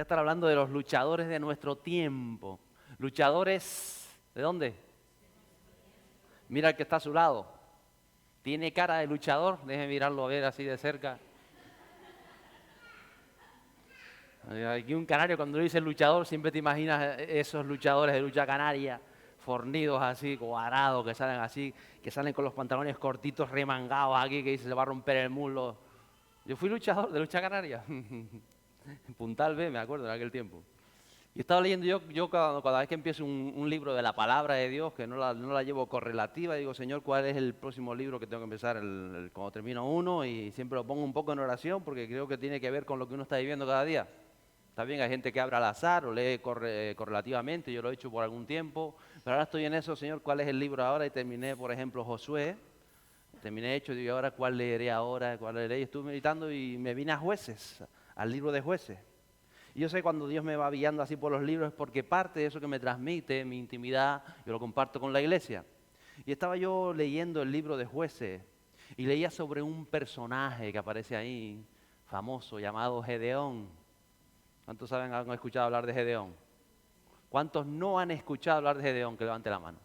voy a estar hablando de los luchadores de nuestro tiempo. Luchadores, ¿de dónde? Mira el que está a su lado. ¿Tiene cara de luchador? Déjeme mirarlo a ver así de cerca. Aquí un canario, cuando dice luchador, siempre te imaginas esos luchadores de lucha canaria, fornidos así, cuadrados, que salen así, que salen con los pantalones cortitos, remangados aquí, que dice se va a romper el muslo. Yo fui luchador de lucha canaria. Puntal B, me acuerdo, en aquel tiempo. Y estaba leyendo yo cada vez que empiezo un libro de la palabra de Dios, que no la llevo correlativa, digo, Señor, ¿cuál es el próximo libro que tengo que empezar cuando termino uno? Y siempre lo pongo un poco en oración porque creo que tiene que ver con lo que uno está viviendo cada día. Está bien, hay gente que abre al azar o lee correlativamente, yo lo he hecho por algún tiempo, pero ahora estoy en eso, Señor, ¿cuál es el libro ahora? Y terminé, por ejemplo, Josué, terminé hecho, digo, ahora cuál leeré ahora? ¿Cuál leeré? Y estuve meditando y me vine a Jueces, al libro de Jueces. Y yo sé cuando Dios me va guiando así por los libros es porque parte de eso que me transmite, mi intimidad, yo lo comparto con la iglesia. Y estaba yo leyendo el libro de Jueces y leía sobre un personaje que aparece ahí, famoso, llamado Gedeón. ¿Cuántos saben, han escuchado hablar de Gedeón? ¿Cuántos no han escuchado hablar de Gedeón? Que levante la mano.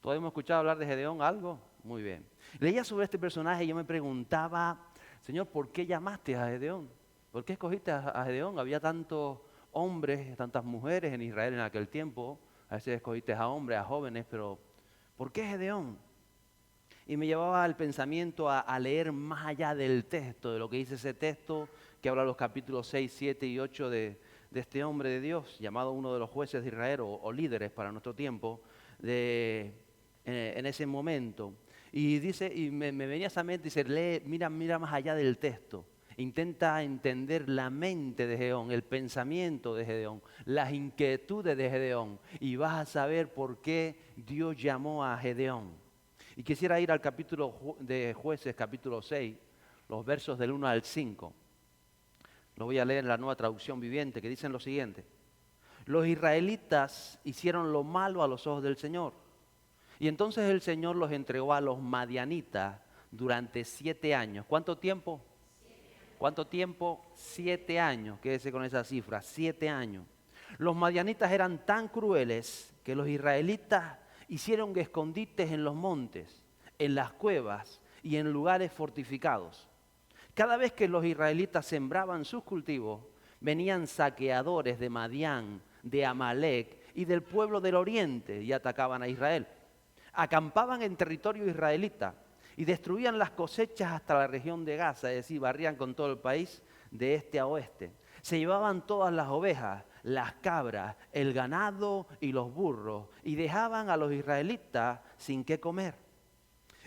¿Todos hemos escuchado hablar de Gedeón algo? Muy bien. Leía sobre este personaje y yo me preguntaba, Señor, ¿por qué llamaste a Gedeón? ¿Por qué escogiste a Gedeón? Había tantos hombres, tantas mujeres en Israel en aquel tiempo. A veces escogiste a hombres, a jóvenes, pero ¿por qué Gedeón? Y me llevaba el pensamiento a leer más allá del texto, de lo que dice ese texto, que habla los capítulos 6, 7 y 8 de este hombre de Dios, llamado uno de los jueces de Israel, o líderes para nuestro tiempo, en ese momento. Y dice, y me venía a esa mente, dice, lee, mira más allá del texto. Intenta entender la mente de Gedeón, el pensamiento de Gedeón, las inquietudes de Gedeón, y vas a saber por qué Dios llamó a Gedeón. Y quisiera ir al capítulo de Jueces, capítulo 6, los versos del 1 al 5. Lo voy a leer en la Nueva Traducción Viviente, que dicen lo siguiente. Los israelitas hicieron lo malo a los ojos del Señor. Y entonces el Señor los entregó a los madianitas durante 7 años. ¿Cuánto tiempo? ¿Cuánto tiempo? 7 años. Quédese con esa cifra, 7 años. Los madianitas eran tan crueles que los israelitas hicieron escondites en los montes, en las cuevas y en lugares fortificados. Cada vez que los israelitas sembraban sus cultivos, venían saqueadores de Madián, de Amalek y del pueblo del oriente y atacaban a Israel. Acampaban en territorio israelita y destruían las cosechas hasta la región de Gaza, es decir, barrían con todo el país de este a oeste. Se llevaban todas las ovejas, las cabras, el ganado y los burros y dejaban a los israelitas sin qué comer.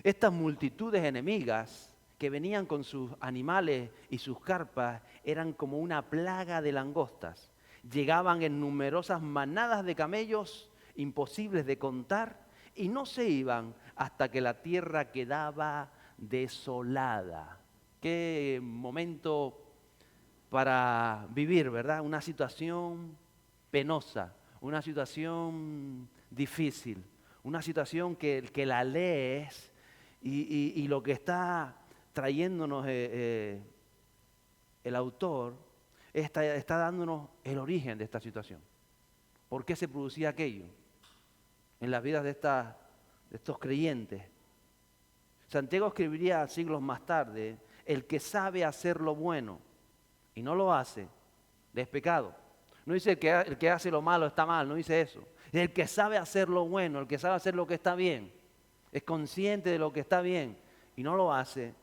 Estas multitudes enemigas que venían con sus animales y sus carpas eran como una plaga de langostas. Llegaban en numerosas manadas de camellos imposibles de contar y no se iban hasta que la tierra quedaba desolada. Qué momento para vivir, ¿verdad? Una situación penosa, una situación difícil, una situación que la lees y lo que está trayéndonos el autor está dándonos el origen de esta situación. ¿Por qué se producía aquello en las vidas de estos creyentes? Santiago escribiría siglos más tarde, el que sabe hacer lo bueno y no lo hace, es pecado. No dice el que hace lo malo está mal, no dice eso. El que sabe hacer lo bueno, el que sabe hacer lo que está bien, es consciente de lo que está bien y no lo hace,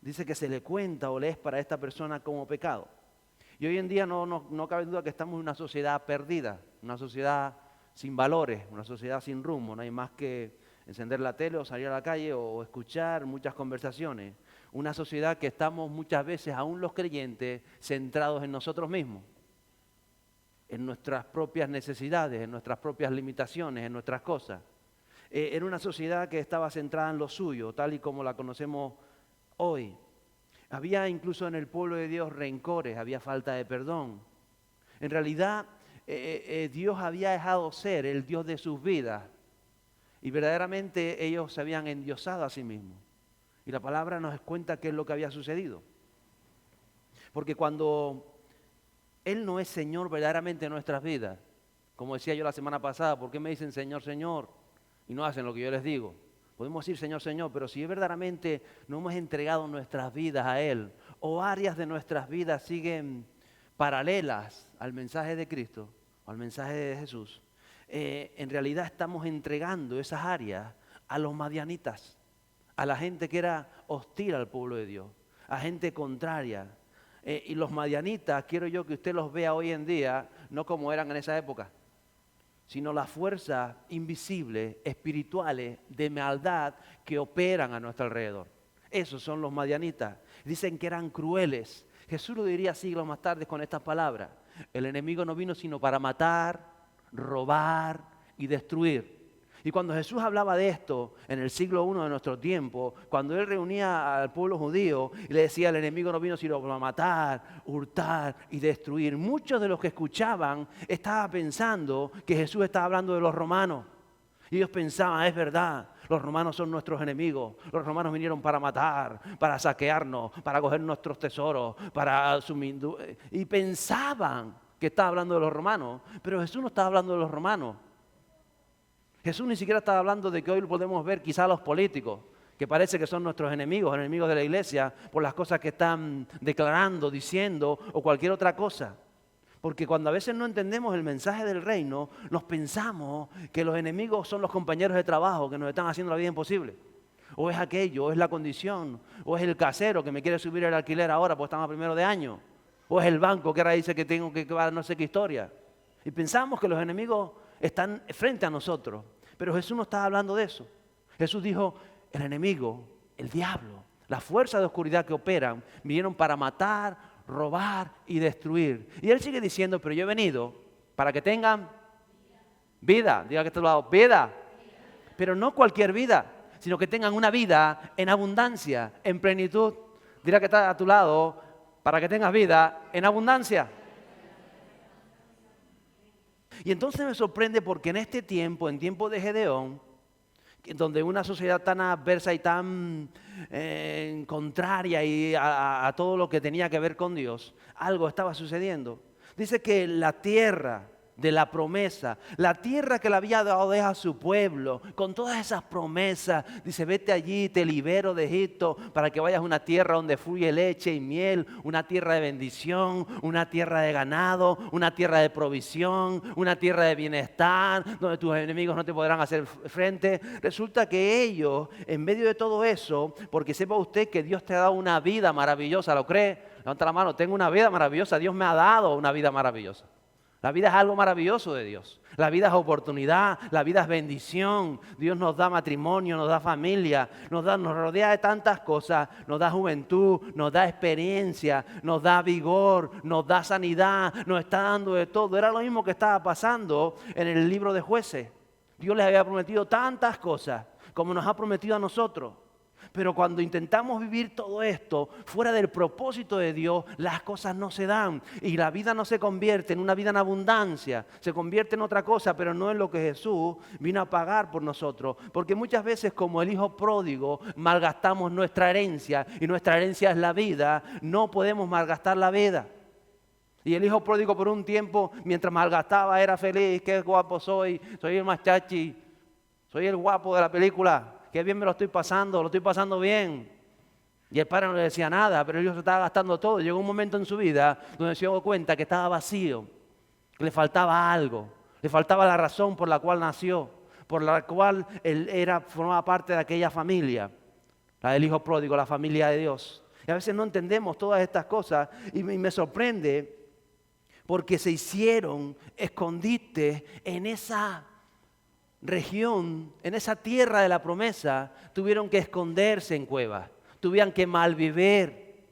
dice que se le cuenta o le es para esta persona como pecado. Y hoy en día no cabe duda que estamos en una sociedad perdida, una sociedad sin valores, una sociedad sin rumbo. No hay más que encender la tele o salir a la calle o escuchar muchas conversaciones. Una sociedad que estamos muchas veces, aún los creyentes, centrados en nosotros mismos, en nuestras propias necesidades, en nuestras propias limitaciones, en nuestras cosas. Era una sociedad que estaba centrada en lo suyo, tal y como la conocemos hoy. Había incluso en el pueblo de Dios rencores, había falta de perdón. En realidad, Dios había dejado ser el Dios de sus vidas y verdaderamente ellos se habían endiosado a sí mismos. Y la palabra nos cuenta qué es lo que había sucedido. Porque cuando Él no es Señor verdaderamente de nuestras vidas. Como decía yo la semana pasada, ¿por qué me dicen Señor, Señor? Y no hacen lo que yo les digo. Podemos decir Señor, Señor, pero si verdaderamente no hemos entregado nuestras vidas a Él, o áreas de nuestras vidas siguen paralelas al mensaje de Cristo, o al mensaje de Jesús, en realidad estamos entregando esas áreas a los madianitas, a la gente que era hostil al pueblo de Dios, a gente contraria. Y los madianitas, quiero yo que usted los vea hoy en día, no como eran en esa época, sino las fuerzas invisibles, espirituales, de maldad que operan a nuestro alrededor. Esos son los madianitas. Dicen que eran crueles. Jesús lo diría siglos más tarde con estas palabras. El enemigo no vino sino para matar, robar y destruir. Y cuando Jesús hablaba de esto en el siglo I de nuestro tiempo, cuando Él reunía al pueblo judío y le decía, el enemigo no vino sino para matar, hurtar y destruir, muchos de los que escuchaban estaban pensando que Jesús estaba hablando de los romanos. Y ellos pensaban, es verdad, los romanos son nuestros enemigos. Los romanos vinieron para matar, para saquearnos, para coger nuestros tesoros, para suministrar. Y pensaban que estaba hablando de los romanos, pero Jesús no estaba hablando de los romanos. Jesús ni siquiera estaba hablando de que hoy podemos ver quizá a los políticos, que parece que son nuestros enemigos, enemigos de la iglesia, por las cosas que están declarando, diciendo o cualquier otra cosa. Porque cuando a veces no entendemos el mensaje del reino, nos pensamos que los enemigos son los compañeros de trabajo que nos están haciendo la vida imposible. O es aquello, o es la condición, o es el casero que me quiere subir el alquiler ahora porque estamos a primero de año. O es el banco que ahora dice que tengo que no sé qué historia. Y pensamos que los enemigos están frente a nosotros. Pero Jesús no estaba hablando de eso. Jesús dijo, el enemigo, el diablo, las fuerzas de oscuridad que operan, vinieron para matar, robar y destruir. Y Él sigue diciendo, pero yo he venido para que tengan vida. Diga que está a tu lado, vida. Pero no cualquier vida, sino que tengan una vida en abundancia, en plenitud. Diga que está a tu lado, para que tengas vida en abundancia. Y entonces me sorprende porque en este tiempo, en tiempo de Gedeón, donde una sociedad tan adversa y tan contraria y a todo lo que tenía que ver con Dios, algo estaba sucediendo. Dice que la tierra de la promesa, la tierra que le había dado a su pueblo, con todas esas promesas, dice, vete allí, te libero de Egipto, para que vayas a una tierra donde fluye leche y miel, una tierra de bendición, una tierra de ganado, una tierra de provisión, una tierra de bienestar, donde tus enemigos no te podrán hacer frente. Resulta que ellos, en medio de todo eso, porque sepa usted que Dios te ha dado una vida maravillosa, ¿lo cree? Levanta la mano, tengo una vida maravillosa, Dios me ha dado una vida maravillosa. La vida es algo maravilloso de Dios. La vida es oportunidad, la vida es bendición. Dios nos da matrimonio, nos da familia, nos rodea de tantas cosas. Nos da juventud, nos da experiencia, nos da vigor, nos da sanidad, nos está dando de todo. Era lo mismo que estaba pasando en el libro de Jueces. Dios les había prometido tantas cosas como nos ha prometido a nosotros. Pero cuando intentamos vivir todo esto fuera del propósito de Dios, las cosas no se dan y la vida no se convierte en una vida en abundancia, se convierte en otra cosa, pero no en lo que Jesús vino a pagar por nosotros. Porque muchas veces, como el hijo pródigo, malgastamos nuestra herencia y nuestra herencia es la vida, no podemos malgastar la vida. Y el hijo pródigo por un tiempo, mientras malgastaba, era feliz, qué guapo soy el más chachi, soy el guapo de la película. Qué bien me lo estoy pasando bien. Y el padre no le decía nada, pero él se estaba gastando todo. Llegó un momento en su vida donde se dio cuenta que estaba vacío, que le faltaba algo, le faltaba la razón por la cual nació, por la cual él formaba parte de aquella familia, la del hijo pródigo, la familia de Dios. Y a veces no entendemos todas estas cosas y me sorprende porque se hicieron escondites en esa región, en esa tierra de la promesa, tuvieron que esconderse en cuevas, tuvieron que malvivir,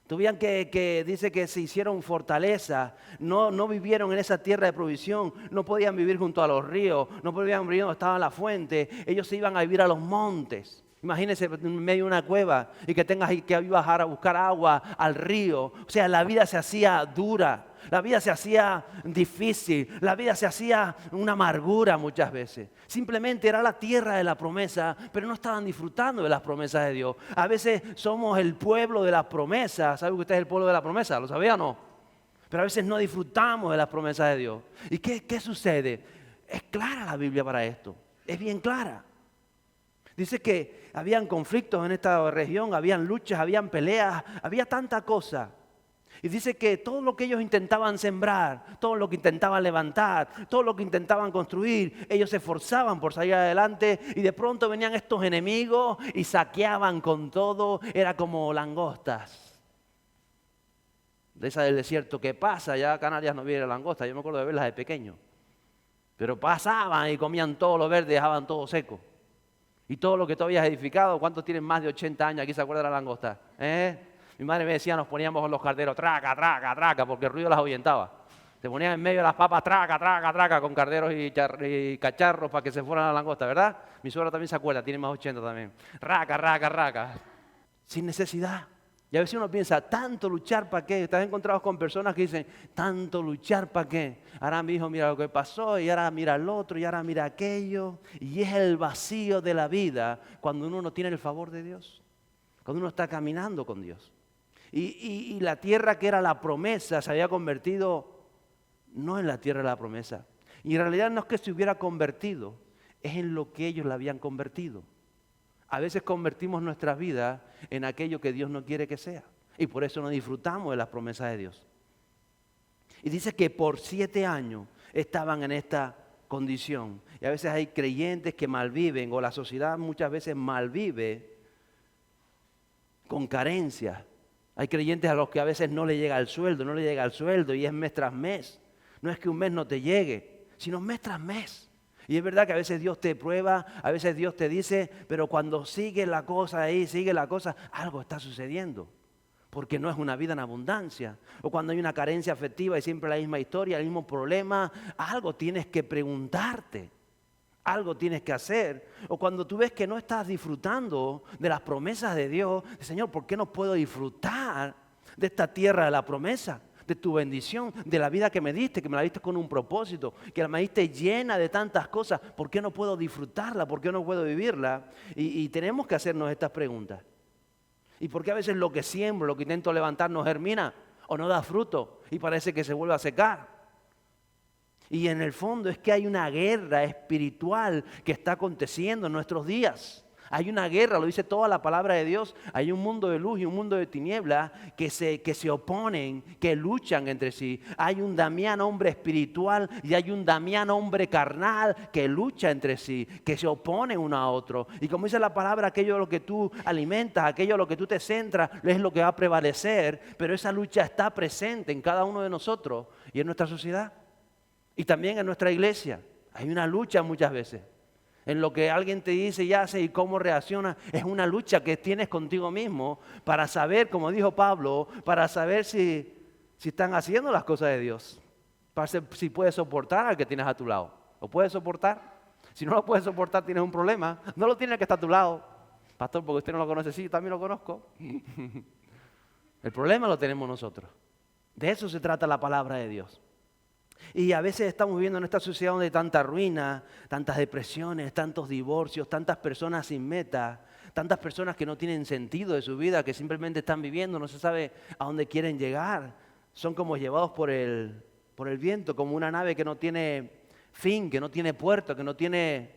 tuvieron que dice que se hicieron fortaleza, no vivieron en esa tierra de provisión, no podían vivir junto a los ríos, no podían vivir donde estaba la fuente, ellos se iban a vivir a los montes. Imagínense en medio de una cueva y que tengas que bajar a buscar agua al río. O sea, la vida se hacía dura, la vida se hacía difícil, la vida se hacía una amargura muchas veces. Simplemente era la tierra de la promesa, pero no estaban disfrutando de las promesas de Dios. A veces somos el pueblo de las promesas. ¿Sabe que usted es el pueblo de la promesa? ¿Lo sabía o no? Pero a veces no disfrutamos de las promesas de Dios. ¿Y qué sucede? Es clara la Biblia para esto. Es bien clara. Dice que habían conflictos en esta región, habían luchas, habían peleas, había tanta cosa. Y dice que todo lo que ellos intentaban sembrar, todo lo que intentaban levantar, todo lo que intentaban construir, ellos se esforzaban por salir adelante y de pronto venían estos enemigos y saqueaban con todo. Era como langostas. De esa del desierto que pasa, ya Canarias no viene langosta, yo me acuerdo de verlas de pequeño. Pero pasaban y comían todo lo verde, dejaban todo seco. Y todo lo que tú habías edificado, ¿cuántos tienen más de 80 años? Aquí se acuerda de la langosta. Mi madre me decía, nos poníamos con los carderos, traca, traca, traca, porque el ruido las ahuyentaba. Se ponían en medio de las papas, traca, traca, traca, con carderos y cacharros para que se fueran a la langosta, ¿verdad? Mi suegro también se acuerda, tiene más de 80 también. Raca, raca, raca. Sin necesidad. Y a veces uno piensa, ¿tanto luchar para qué? Estás encontrado con personas que dicen, ¿tanto luchar para qué? Ahora mi hijo mira lo que pasó, y ahora mira el otro, y ahora mira aquello. Y es el vacío de la vida cuando uno no tiene el favor de Dios. Cuando uno está caminando con Dios. Y la tierra que era la promesa se había convertido no en la tierra de la promesa. Y en realidad no es que se hubiera convertido, es en lo que ellos la habían convertido. A veces convertimos nuestras vidas en aquello que Dios no quiere que sea. Y por eso no disfrutamos de las promesas de Dios. Y dice que por 7 años estaban en esta condición. Y a veces hay creyentes que malviven, o la sociedad muchas veces malvive con carencias. Hay creyentes a los que a veces no le llega el sueldo, y es mes tras mes. No es que un mes no te llegue, sino mes tras mes. Y es verdad que a veces Dios te prueba, a veces Dios te dice, pero cuando sigue la cosa ahí, sigue la cosa, algo está sucediendo. Porque no es una vida en abundancia. O cuando hay una carencia afectiva y siempre la misma historia, el mismo problema, algo tienes que preguntarte. Algo tienes que hacer. O cuando tú ves que no estás disfrutando de las promesas de Dios, Señor, ¿por qué no puedo disfrutar de esta tierra de la promesa? De tu bendición, de la vida que me diste, que me la diste con un propósito, que me diste llena de tantas cosas. ¿Por qué no puedo disfrutarla? ¿Por qué no puedo vivirla? Y tenemos que hacernos estas preguntas. ¿Y por qué a veces lo que siembro, lo que intento levantar no germina o no da fruto y parece que se vuelve a secar? Y en el fondo es que hay una guerra espiritual que está aconteciendo en nuestros días. Hay una guerra, lo dice toda la palabra de Dios. Hay un mundo de luz y un mundo de tinieblas que se oponen, que luchan entre sí. Hay un Damián hombre espiritual y hay un Damián hombre carnal que lucha entre sí, que se oponen uno a otro. Y como dice la palabra, aquello a lo que tú alimentas, aquello a lo que tú te centras, es lo que va a prevalecer. Pero esa lucha está presente en cada uno de nosotros y en nuestra sociedad. Y también en nuestra iglesia. Hay una lucha muchas veces. En lo que alguien te dice y hace y cómo reacciona, es una lucha que tienes contigo mismo para saber, como dijo Pablo, para saber si están haciendo las cosas de Dios. Para saber si puedes soportar al que tienes a tu lado. ¿Lo puedes soportar? Si no lo puedes soportar, tienes un problema. No lo tiene que estar a tu lado. Pastor, porque usted no lo conoce. Sí, yo también lo conozco. El problema lo tenemos nosotros. De eso se trata la palabra de Dios. Y a veces estamos viviendo en esta sociedad donde hay tanta ruina, tantas depresiones, tantos divorcios, tantas personas sin meta, tantas personas que no tienen sentido de su vida, que simplemente están viviendo, no se sabe a dónde quieren llegar. Son como llevados por el viento, como una nave que no tiene fin, que no tiene puerto, que no tiene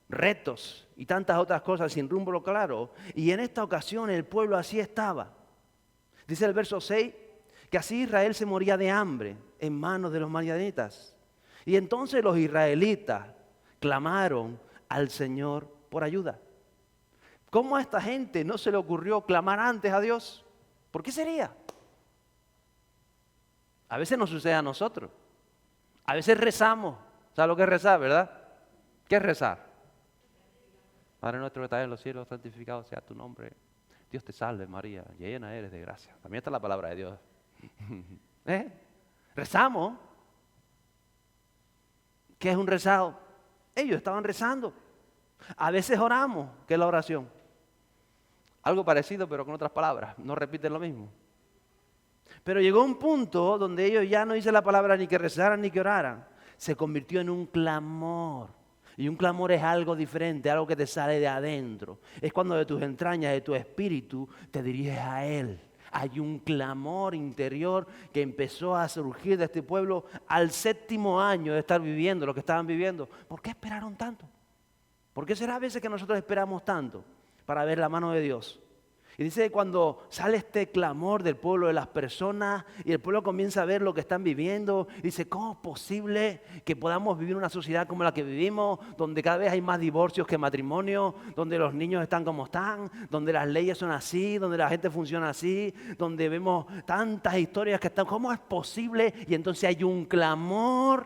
retos y tantas otras cosas sin rumbo claro. Y en esta ocasión el pueblo así estaba. Dice el verso 6 que así Israel se moría de hambre en manos de los madianitas. Y entonces los israelitas clamaron al Señor por ayuda. ¿Cómo a esta gente no se le ocurrió clamar antes a Dios? ¿Por qué sería? A veces nos sucede a nosotros. A veces rezamos. ¿Sabes lo que es rezar, verdad? ¿Qué es rezar? Padre nuestro que estás en los cielos, santificado sea tu nombre. Dios te salve María, llena eres de gracia. También está la palabra de Dios. Rezamos. ¿Qué es un rezado? Ellos estaban rezando. A veces oramos, que es la oración. Algo parecido, pero con otras palabras. No repiten lo mismo. Pero llegó un punto donde ellos ya no dicen la palabra ni que rezaran ni que oraran. Se convirtió en un clamor. Y un clamor es algo diferente, algo que te sale de adentro. Es cuando de tus entrañas, de tu espíritu, te diriges a Él. Hay un clamor interior que empezó a surgir de este pueblo al 7º año de estar viviendo lo que estaban viviendo. ¿Por qué esperaron tanto? ¿Por qué será a veces que nosotros esperamos tanto para ver la mano de Dios? Y dice que cuando sale este clamor del pueblo, de las personas, y el pueblo comienza a ver lo que están viviendo, dice, ¿cómo es posible que podamos vivir una sociedad como la que vivimos, donde cada vez hay más divorcios que matrimonios, donde los niños están como están, donde las leyes son así, donde la gente funciona así, donde vemos tantas historias que están, ¿cómo es posible? Y entonces hay un clamor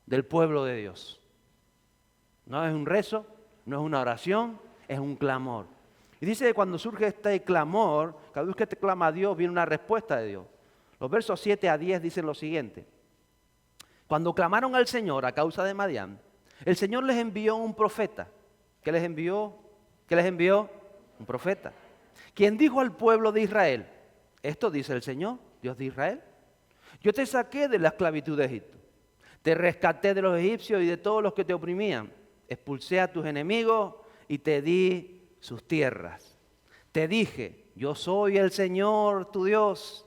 del pueblo de Dios. No es un rezo, no es una oración, es un clamor. Y dice que cuando surge este clamor, cada vez que te clama a Dios, viene una respuesta de Dios. Los versos 7 a 10 dicen lo siguiente. Cuando clamaron al Señor a causa de Madián, el Señor les envió un profeta. ¿Qué les envió? ¿Qué les envió? Un profeta. Quien dijo al pueblo de Israel, esto dice el Señor, Dios de Israel, yo te saqué de la esclavitud de Egipto, te rescaté de los egipcios y de todos los que te oprimían, expulsé a tus enemigos y te di sus tierras. Te dije, yo soy el Señor tu Dios.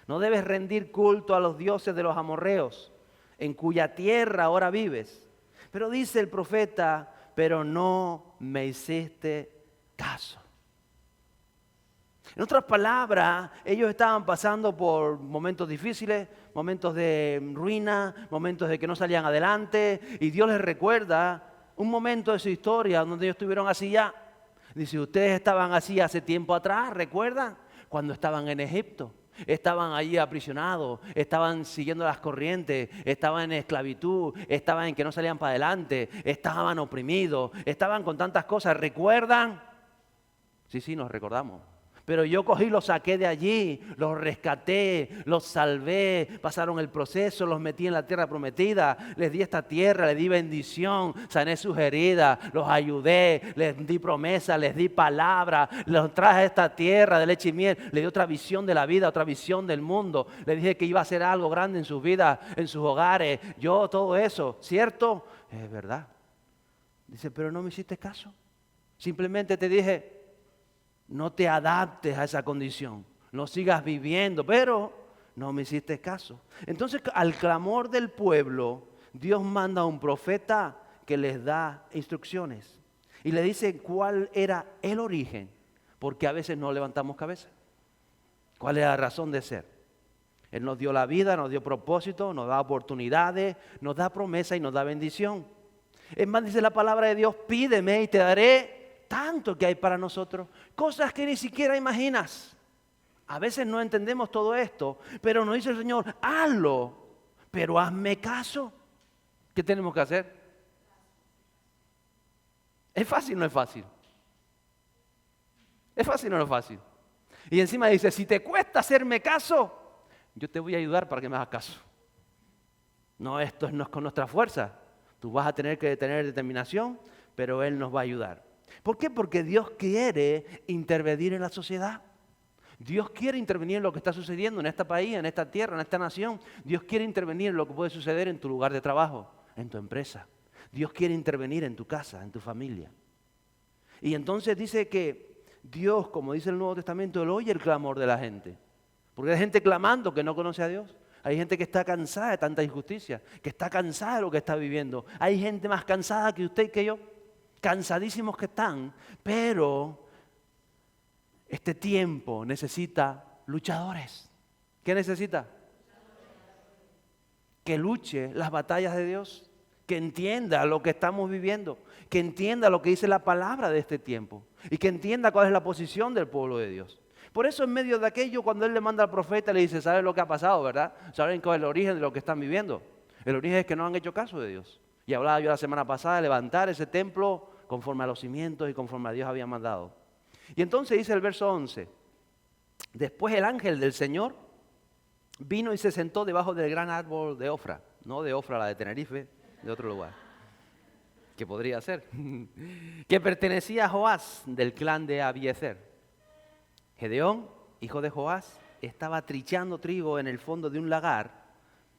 No debes rendir culto a los dioses de los amorreos, en cuya tierra ahora vives. Pero dice el profeta, pero no me hiciste caso. En otras palabras, ellos estaban pasando por momentos difíciles, momentos de ruina, momentos de que no salían adelante, y Dios les recuerda un momento de su historia donde ellos estuvieron así ya. Dice, ustedes estaban así hace tiempo atrás, ¿recuerdan? Cuando estaban en Egipto, estaban allí aprisionados, estaban siguiendo las corrientes, estaban en esclavitud, estaban en que no salían para adelante, estaban oprimidos, estaban con tantas cosas, ¿recuerdan? Sí, nos recordamos. Pero yo cogí, los saqué de allí, los rescaté, los salvé, pasaron el proceso, los metí en la tierra prometida, les di esta tierra, les di bendición, sané sus heridas, los ayudé, les di promesa, les di palabra, los traje a esta tierra de leche y miel, les di otra visión de la vida, otra visión del mundo, les dije que iba a hacer algo grande en sus vidas, en sus hogares, yo todo eso, ¿cierto? Es verdad. Dice, pero no me hiciste caso, simplemente te dije, no te adaptes a esa condición, no sigas viviendo, pero no me hiciste caso. Entonces, al clamor del pueblo, Dios manda a un profeta que les da instrucciones y le dice cuál era el origen, porque a veces no levantamos cabeza. ¿Cuál es la razón de ser? Él nos dio la vida, nos dio propósito, nos da oportunidades, nos da promesa y nos da bendición. Es más, dice la palabra de Dios, pídeme y te daré tanto que hay para nosotros, cosas que ni siquiera imaginas. A veces no entendemos todo esto, pero nos dice el Señor, hazlo, pero hazme caso. ¿Qué tenemos que hacer? ¿Es fácil o no es fácil? ¿Es fácil o no es fácil? Y encima dice, si te cuesta hacerme caso, yo te voy a ayudar para que me hagas caso. No, esto no es con nuestra fuerza. Tú vas a tener que tener determinación, pero Él nos va a ayudar. ¿Por qué? Porque Dios quiere intervenir en la sociedad. Dios quiere intervenir en lo que está sucediendo en este país, en esta tierra, en esta nación. Dios quiere intervenir en lo que puede suceder en tu lugar de trabajo, en tu empresa. Dios quiere intervenir en tu casa, en tu familia. Y entonces dice que Dios, como dice el Nuevo Testamento, Él oye el clamor de la gente. Porque hay gente clamando que no conoce a Dios. Hay gente que está cansada de tanta injusticia, que está cansada de lo que está viviendo. Hay gente más cansada que usted y que yo. Cansadísimos que están, pero este tiempo necesita luchadores. ¿Qué necesita? Que luche las batallas de Dios, que entienda lo que estamos viviendo, que entienda lo que dice la palabra de este tiempo y que entienda cuál es la posición del pueblo de Dios. Por eso en medio de aquello, cuando Él le manda al profeta, le dice, ¿saben lo que ha pasado, verdad? ¿Saben cuál es el origen de lo que están viviendo? El origen es que no han hecho caso de Dios. Y hablaba yo la semana pasada de levantar ese templo conforme a los cimientos y conforme a Dios había mandado. Y entonces dice el verso 11, después el ángel del Señor vino y se sentó debajo del gran árbol de Ofra, no de Ofra la de Tenerife, de otro lugar, que podría ser, que pertenecía a Joás del clan de Abiezer. Gedeón, hijo de Joás, estaba trichando trigo en el fondo de un lagar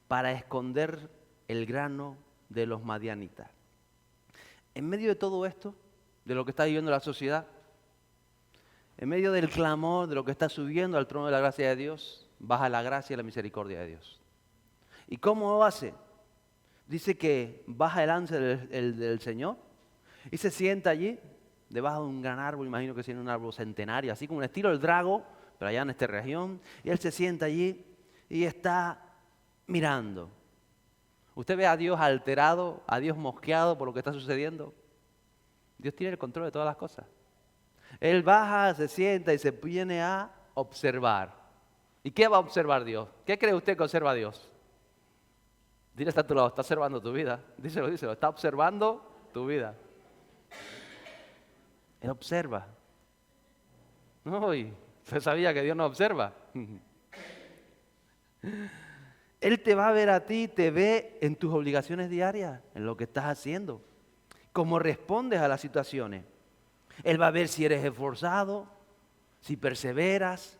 para esconder el grano de los madianitas. En medio de todo esto, de lo que está viviendo la sociedad, En medio del clamor de lo que está subiendo al trono de la gracia de Dios, baja la gracia y la misericordia de Dios. ¿Y cómo lo hace? Dice que baja el ángel del Señor y se sienta allí, debajo de un gran árbol, imagino que tiene un árbol centenario, así como un estilo del drago, pero allá en esta región. Y él se sienta allí y está mirando. Usted ve a Dios alterado, a Dios mosqueado por lo que está sucediendo. Dios tiene el control de todas las cosas. Él baja, se sienta y se viene a observar. ¿Y qué va a observar Dios? ¿Qué cree usted que observa Dios? Dile, está a tu lado, está observando tu vida. Díselo, está observando tu vida. Él observa. No, y usted sabía que Dios no observa. Él te va a ver a ti, te ve en tus obligaciones diarias, en lo que estás haciendo, cómo respondes a las situaciones. Él va a ver si eres esforzado, si perseveras,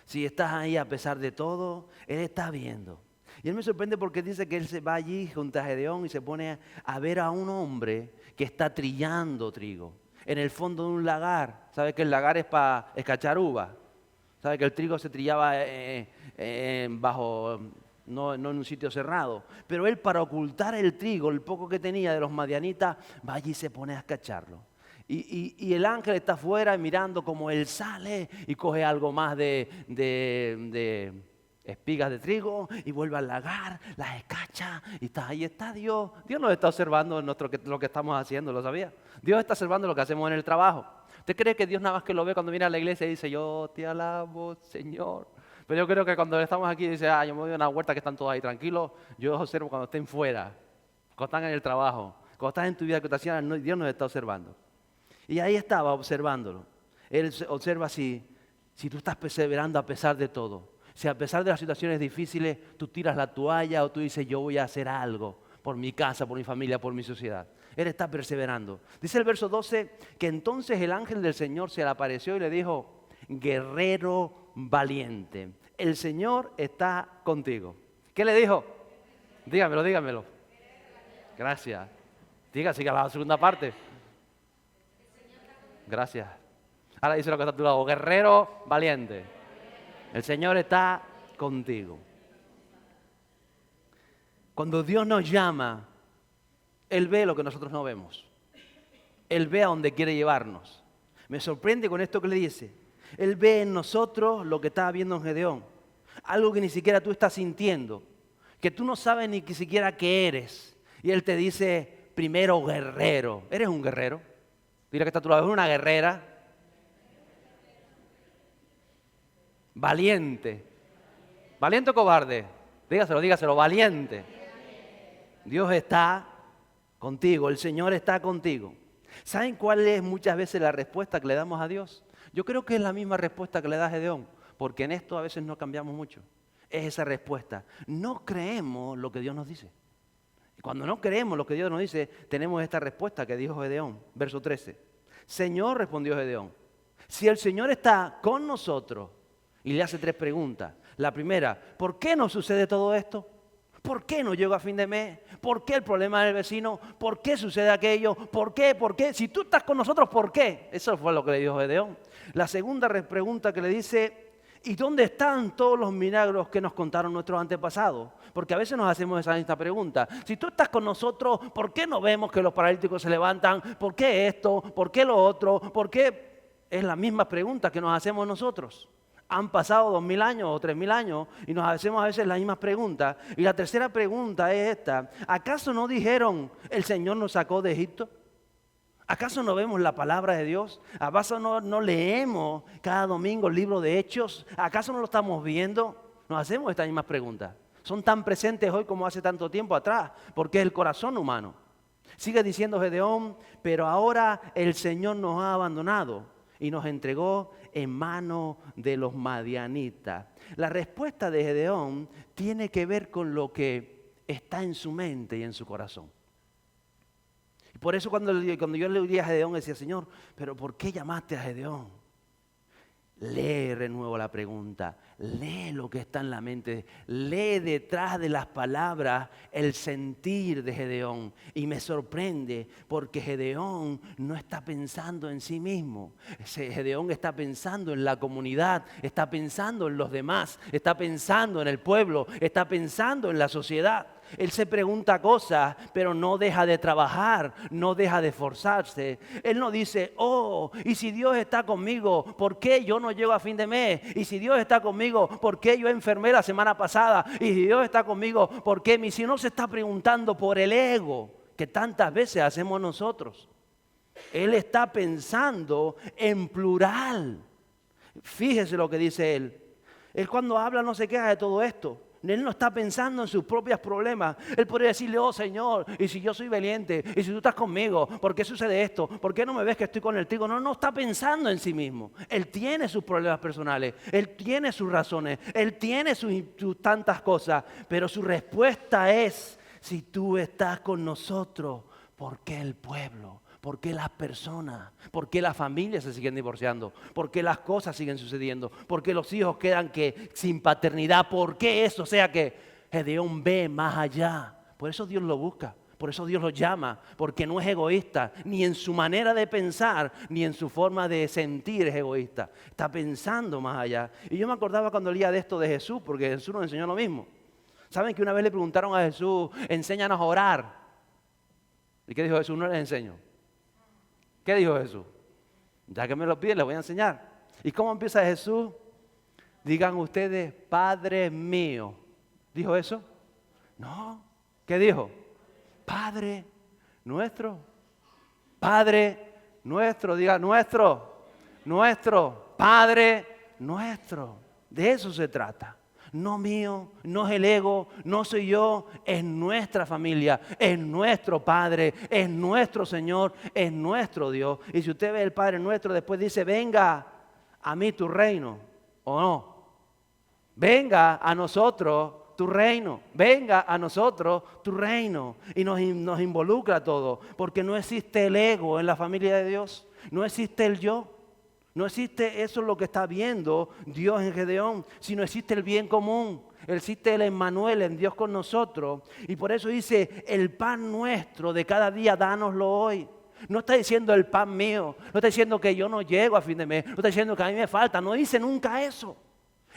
si estás ahí a pesar de todo. Él está viendo. Y él me sorprende porque dice que él se va allí junto a Gedeón y se pone a ver a un hombre que está trillando trigo en el fondo de un lagar. ¿Sabe que el lagar es para escachar uva? ¿Sabe que el trigo se trillaba bajo, no en un sitio cerrado? Pero él, para ocultar el trigo, el poco que tenía de los madianitas, va allí y se pone a escacharlo. Y el ángel está afuera mirando como él sale y coge algo más de espigas de trigo y vuelve al lagar, las escacha y ahí está Dios. Dios nos está observando lo que estamos haciendo, ¿lo sabía? Dios está observando lo que hacemos en el trabajo. ¿Usted cree que Dios nada más que lo ve cuando viene a la iglesia y dice, yo te alabo, Señor? Pero yo creo que cuando estamos aquí y dice, yo me voy a una huerta que están todos ahí tranquilos, yo los observo cuando estén fuera, cuando están en el trabajo, cuando estás en tu vida cotidiana, Dios nos está observando. Y ahí estaba observándolo. Él observa si tú estás perseverando a pesar de todo. Si a pesar de las situaciones difíciles tú tiras la toalla o tú dices yo voy a hacer algo por mi casa, por mi familia, por mi sociedad. Él está perseverando. Dice el verso 12 que entonces el ángel del Señor se le apareció y le dijo, guerrero valiente, el Señor está contigo. ¿Qué le dijo? Dígamelo. Gracias. Siga la segunda parte. Gracias. Ahora dice lo que está a tu lado, guerrero valiente. El Señor está contigo. Cuando Dios nos llama, Él ve lo que nosotros no vemos. Él ve a donde quiere llevarnos. Me sorprende con esto que le dice. Él ve en nosotros lo que estaba viendo en Gedeón. Algo que ni siquiera tú estás sintiendo. Que tú no sabes ni siquiera qué eres. Y Él te dice, primero guerrero. ¿Eres un guerrero? Mira que está a tu lado, es una guerrera. Valiente. ¿Valiente o cobarde? Dígaselo, valiente. Dios está contigo, el Señor está contigo. ¿Saben cuál es muchas veces la respuesta que le damos a Dios? Yo creo que es la misma respuesta que le da Gedeón, porque en esto a veces no cambiamos mucho. Es esa respuesta. No creemos lo que Dios nos dice. Y cuando no creemos lo que Dios nos dice, tenemos esta respuesta que dijo Gedeón, verso 13. Señor, respondió Gedeón, si el Señor está con nosotros, y le hace 3 preguntas. La primera, ¿por qué nos sucede todo esto? ¿Por qué no llego a fin de mes? ¿Por qué el problema del vecino? ¿Por qué sucede aquello? ¿Por qué? ¿Por qué? Si tú estás con nosotros, ¿por qué? Eso fue lo que le dijo Gedeón. La segunda pregunta que le dice, ¿y dónde están todos los milagros que nos contaron nuestros antepasados? Porque a veces nos hacemos esta pregunta. Si tú estás con nosotros, ¿por qué no vemos que los paralíticos se levantan? ¿Por qué esto? ¿Por qué lo otro? ¿Por qué? Es la misma pregunta que nos hacemos nosotros. Han pasado 2000 años o 3000 años y nos hacemos a veces las mismas preguntas. Y la tercera pregunta es esta. ¿Acaso no dijeron el Señor nos sacó de Egipto? ¿Acaso no vemos la palabra de Dios? ¿Acaso no leemos cada domingo el libro de Hechos? ¿Acaso no lo estamos viendo? Nos hacemos estas mismas preguntas. Son tan presentes hoy como hace tanto tiempo atrás, porque es el corazón humano. Sigue diciendo Gedeón, pero ahora el Señor nos ha abandonado y nos entregó en manos de los madianitas. La respuesta de Gedeón tiene que ver con lo que está en su mente y en su corazón. Y por eso cuando yo le oí a Gedeón decía, Señor, pero ¿por qué llamaste a Gedeón? Lee de nuevo la pregunta, lee lo que está en la mente, lee detrás de las palabras el sentir de Gedeón. Y me sorprende porque Gedeón no está pensando en sí mismo. Gedeón está pensando en la comunidad, está pensando en los demás, está pensando en el pueblo, está pensando en la sociedad. Él se pregunta cosas, pero no deja de trabajar, no deja de esforzarse. Él no dice, oh, y si Dios está conmigo, ¿por qué yo no llego a fin de mes? Y si Dios está conmigo, ¿por qué yo enfermé la semana pasada? Y si Dios está conmigo, ¿por qué? Si no se está preguntando por el ego que tantas veces hacemos nosotros. Él está pensando en plural. Fíjese lo que dice él. Él cuando habla no se queja de todo esto. Él no está pensando en sus propios problemas. Él podría decirle, oh Señor, y si yo soy valiente, y si tú estás conmigo, ¿por qué sucede esto? ¿Por qué no me ves que estoy con el trigo? No está pensando en sí mismo. Él tiene sus problemas personales, él tiene sus razones, él tiene sus tantas cosas, pero su respuesta es, si tú estás con nosotros, ¿por qué el pueblo? ¿Por qué las personas? ¿Por qué las familias se siguen divorciando? ¿Por qué las cosas siguen sucediendo? ¿Por qué los hijos quedan sin paternidad? ¿Por qué eso? O sea que Gedeón ve más allá. Por eso Dios lo busca. Por eso Dios lo llama. Porque no es egoísta. Ni en su manera de pensar, ni en su forma de sentir es egoísta. Está pensando más allá. Y yo me acordaba cuando leía de esto de Jesús, porque Jesús nos enseñó lo mismo. ¿Saben que una vez le preguntaron a Jesús, enséñanos a orar? ¿Y qué dijo Jesús? No les enseño. ¿Qué dijo Jesús? Ya que me lo piden, les voy a enseñar. ¿Y cómo empieza Jesús? Digan ustedes, Padre mío. ¿Dijo eso? No. ¿Qué dijo? Padre nuestro. Padre nuestro. Diga nuestro. Nuestro. Padre nuestro. De eso se trata. No mío, no es el ego, no soy yo, es nuestra familia, es nuestro Padre, es nuestro Señor, es nuestro Dios. Y si usted ve el Padre nuestro, después dice, venga a mí tu reino, ¿o no? Venga a nosotros tu reino, venga a nosotros tu reino. Y nos involucra todo, porque no existe el ego en la familia de Dios, no existe el yo. No existe eso lo que está viendo Dios en Gedeón, sino existe el bien común. Existe el Emmanuel, en Dios con nosotros. Y por eso dice, el pan nuestro de cada día, dánoslo hoy. No está diciendo el pan mío, no está diciendo que yo no llego a fin de mes, no está diciendo que a mí me falta, no dice nunca eso.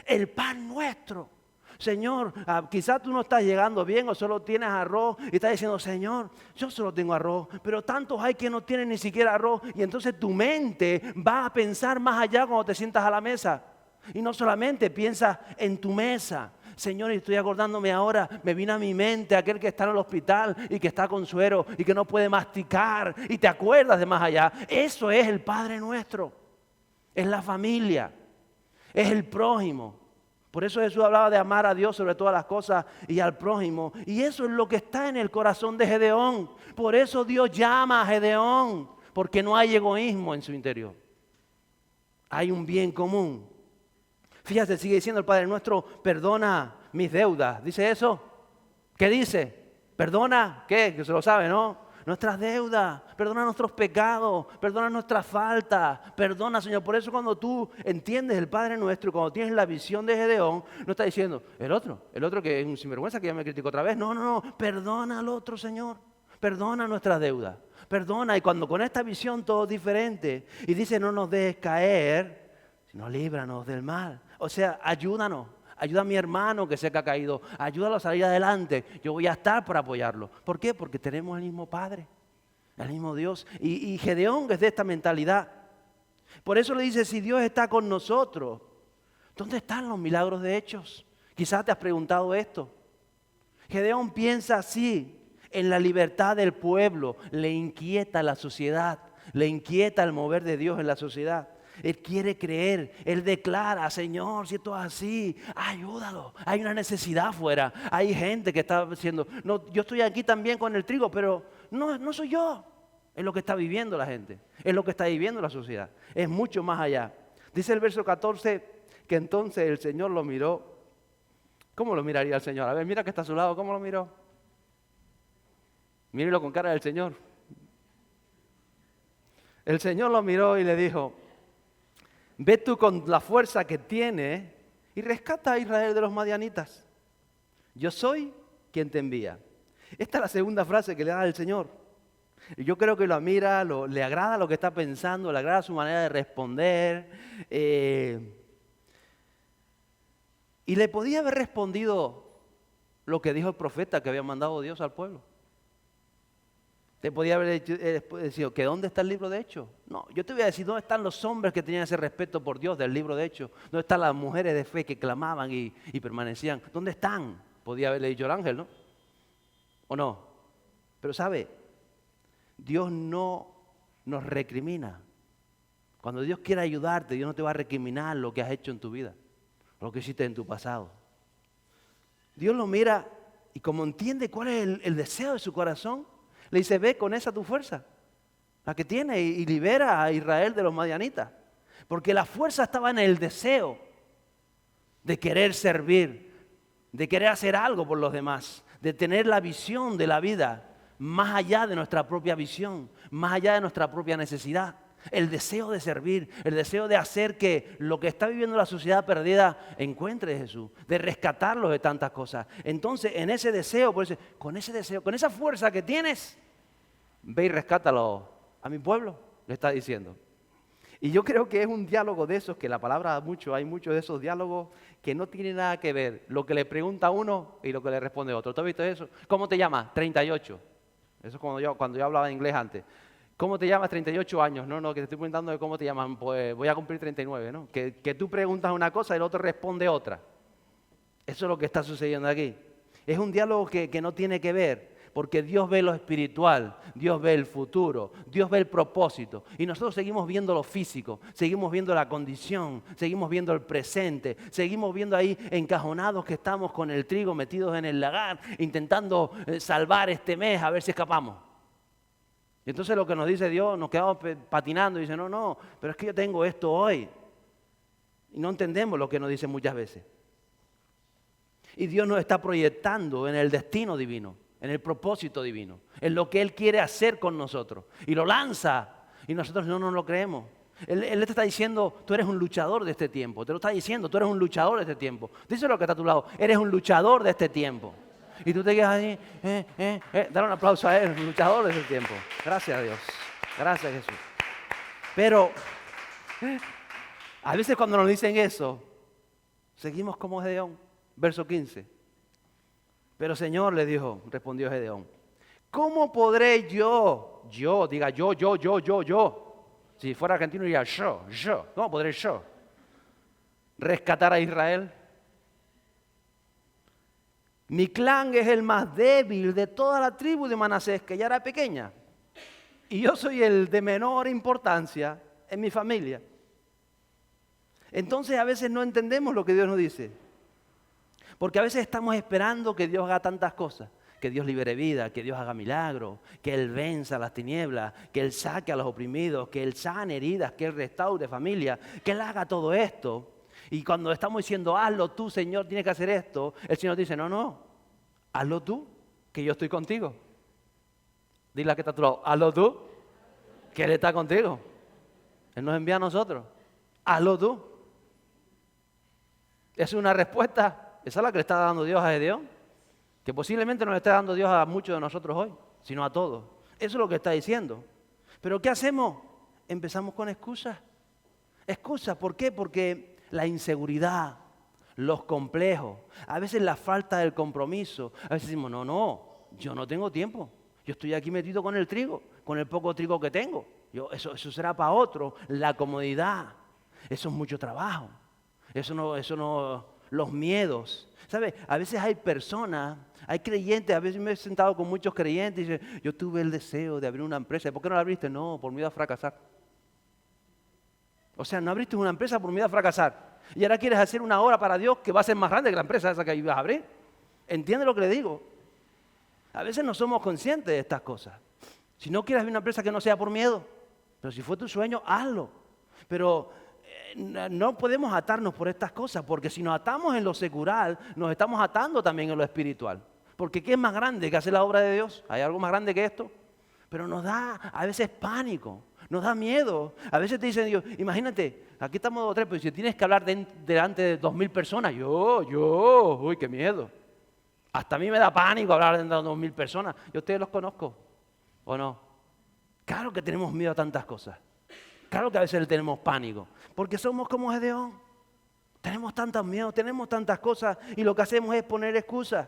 El pan nuestro. Señor, quizás tú no estás llegando bien o solo tienes arroz y estás diciendo, Señor, yo solo tengo arroz, pero tantos hay que no tienen ni siquiera arroz. Y entonces tu mente va a pensar más allá cuando te sientas a la mesa. Y no solamente piensas en tu mesa. Señor, y estoy acordándome ahora, me vino a mi mente aquel que está en el hospital y que está con suero y que no puede masticar y te acuerdas de más allá. Eso es el Padre nuestro, es la familia, es el prójimo. Por eso Jesús hablaba de amar a Dios sobre todas las cosas y al prójimo. Y eso es lo que está en el corazón de Gedeón. Por eso Dios llama a Gedeón, porque no hay egoísmo en su interior. Hay un bien común. Fíjate, sigue diciendo el Padre nuestro, perdona mis deudas. ¿Dice eso? ¿Qué dice? ¿Perdona? ¿Qué? Que se lo sabe, ¿no? Nuestras deudas, perdona nuestros pecados, perdona nuestras faltas, perdona, Señor. Por eso cuando tú entiendes el Padre nuestro, cuando tienes la visión de Gedeón, no está diciendo, el otro que es un sinvergüenza que ya me criticó otra vez. No, perdona al otro, Señor. Perdona nuestras deudas, perdona. Y cuando con esta visión todo es diferente, y dice, no nos dejes caer, sino líbranos del mal. O sea, ayúdanos. Ayuda a mi hermano que se ha caído. Ayúdalo a salir adelante. Yo voy a estar para apoyarlo. ¿Por qué? Porque tenemos el mismo Padre, el mismo Dios. Y Gedeón es de esta mentalidad. Por eso le dice, si Dios está con nosotros, ¿dónde están los milagros de hechos? Quizás te has preguntado esto. Gedeón piensa así en la libertad del pueblo. Le inquieta la sociedad. Le inquieta el mover de Dios en la sociedad. Él quiere creer, él declara, Señor, si esto es así, ayúdalo. Hay una necesidad afuera, hay gente que está diciendo, no, yo estoy aquí también con el trigo, pero no soy yo. Es lo que está viviendo la gente, es lo que está viviendo la sociedad, es mucho más allá. Dice el verso 14 que entonces el Señor lo miró. ¿Cómo lo miraría el Señor? A ver, mira que está a su lado, ¿cómo lo miró? Mírelo con cara del Señor. El Señor lo miró y le dijo, ve tú con la fuerza que tienes y rescata a Israel de los madianitas. Yo soy quien te envía. Esta es la segunda frase que le da el Señor. Y yo creo que lo admira, le agrada lo que está pensando, le agrada su manera de responder. Y le podía haber respondido lo que dijo el profeta que había mandado Dios al pueblo. Te podía haber dicho que ¿dónde está el libro de Hechos? No, yo te voy a decir dónde están los hombres que tenían ese respeto por Dios del libro de Hechos. ¿Dónde están las mujeres de fe que clamaban y permanecían? ¿Dónde están? Podía haberle dicho el ángel, ¿no? ¿O no? Pero ¿sabe? Dios no nos recrimina. Cuando Dios quiere ayudarte, Dios no te va a recriminar lo que has hecho en tu vida, lo que hiciste en tu pasado. Dios lo mira y como entiende cuál es el deseo de su corazón, le dice, ve con esa tu fuerza, la que tiene, y libera a Israel de los madianitas. Porque la fuerza estaba en el deseo de querer servir, de querer hacer algo por los demás, de tener la visión de la vida más allá de nuestra propia visión, más allá de nuestra propia necesidad. El deseo de servir, el deseo de hacer que lo que está viviendo la sociedad perdida encuentre a Jesús, de rescatarlos de tantas cosas. Entonces, en ese deseo, con esa fuerza que tienes, ve y rescátalo a mi pueblo, le está diciendo. Y yo creo que es un diálogo de esos, que la palabra hay muchos de esos diálogos que no tienen nada que ver lo que le pregunta uno y lo que le responde otro. ¿Tú has visto eso? ¿Cómo te llamas? 38. Eso es cuando yo hablaba inglés antes. ¿Cómo te llamas? 38 años. No, que te estoy preguntando de cómo te llamas. Pues voy a cumplir 39, ¿no? Que tú preguntas una cosa y el otro responde otra. Eso es lo que está sucediendo aquí. Es un diálogo que no tiene que ver, porque Dios ve lo espiritual, Dios ve el futuro, Dios ve el propósito. Y nosotros seguimos viendo lo físico, seguimos viendo la condición, seguimos viendo el presente, seguimos viendo ahí encajonados que estamos con el trigo metidos en el lagar, intentando salvar este mes a ver si escapamos. Y entonces lo que nos dice Dios, nos quedamos patinando y dice, no, pero es que yo tengo esto hoy. Y no entendemos lo que nos dice muchas veces. Y Dios nos está proyectando en el destino divino, en el propósito divino, en lo que Él quiere hacer con nosotros. Y lo lanza y nosotros no nos lo creemos. Él te está diciendo, tú eres un luchador de este tiempo. Te lo está diciendo, tú eres un luchador de este tiempo. Dice lo que está a tu lado, eres un luchador de este tiempo. Y tú te quedas ahí, dale un aplauso a Él, un luchador de ese tiempo. Gracias a Dios, gracias a Jesús. Pero a veces cuando nos dicen eso, seguimos como Gedeón, verso 15. Pero Señor, le dijo, respondió Gedeón, ¿cómo podré yo, diga yo, si fuera argentino diría yo, ¿cómo podré yo rescatar a Israel? Mi clan es el más débil de toda la tribu de Manasés, que ya era pequeña. Y yo soy el de menor importancia en mi familia. Entonces a veces no entendemos lo que Dios nos dice. Porque a veces estamos esperando que Dios haga tantas cosas. Que Dios libere vida, que Dios haga milagros, que Él venza las tinieblas, que Él saque a los oprimidos, que Él sane heridas, que Él restaure familia, que Él haga todo esto. Y cuando estamos diciendo, hazlo tú, Señor, tienes que hacer esto, el Señor dice, no, hazlo tú, que yo estoy contigo. Dile a que está a tu lado, hazlo tú, que Él está contigo. Él nos envía a nosotros, hazlo tú. Es una respuesta, esa es la que le está dando Dios a Gedeón, que posiblemente nos está dando Dios a muchos de nosotros hoy, sino a todos. Eso es lo que está diciendo. Pero ¿qué hacemos? Empezamos con excusas. Excusas, ¿por qué? Porque la inseguridad, los complejos, a veces la falta del compromiso. A veces decimos, no, yo no tengo tiempo. Yo estoy aquí metido con el trigo, con el poco trigo que tengo. Eso será para otro. La comodidad, eso es mucho trabajo. Eso no, los miedos. ¿Sabes? A veces hay personas, hay creyentes, a veces me he sentado con muchos creyentes y dicen, yo tuve el deseo de abrir una empresa. ¿Por qué no la abriste? No, por miedo a fracasar. O sea, no abriste una empresa por miedo a fracasar. Y ahora quieres hacer una obra para Dios que va a ser más grande que la empresa esa que ibas a abrir. ¿Entiendes lo que le digo? A veces no somos conscientes de estas cosas. Si no quieres abrir una empresa que no sea por miedo, pero si fue tu sueño, hazlo. Pero no podemos atarnos por estas cosas, porque si nos atamos en lo secular, nos estamos atando también en lo espiritual. Porque ¿qué es más grande que hacer la obra de Dios? ¿Hay algo más grande que esto? Pero nos da a veces pánico, Nos da miedo. A veces te dicen, Dios, imagínate, aquí estamos 2 o 3, pero si tienes que hablar delante de 2.000 personas, uy, qué miedo. Hasta a mí me da pánico hablar delante de 2.000 personas. Yo a ustedes los conozco, ¿o no? Claro que tenemos miedo a tantas cosas. Claro que a veces le tenemos pánico, porque somos como Gedeón. Tenemos tantos miedos, tenemos tantas cosas y lo que hacemos es poner excusas.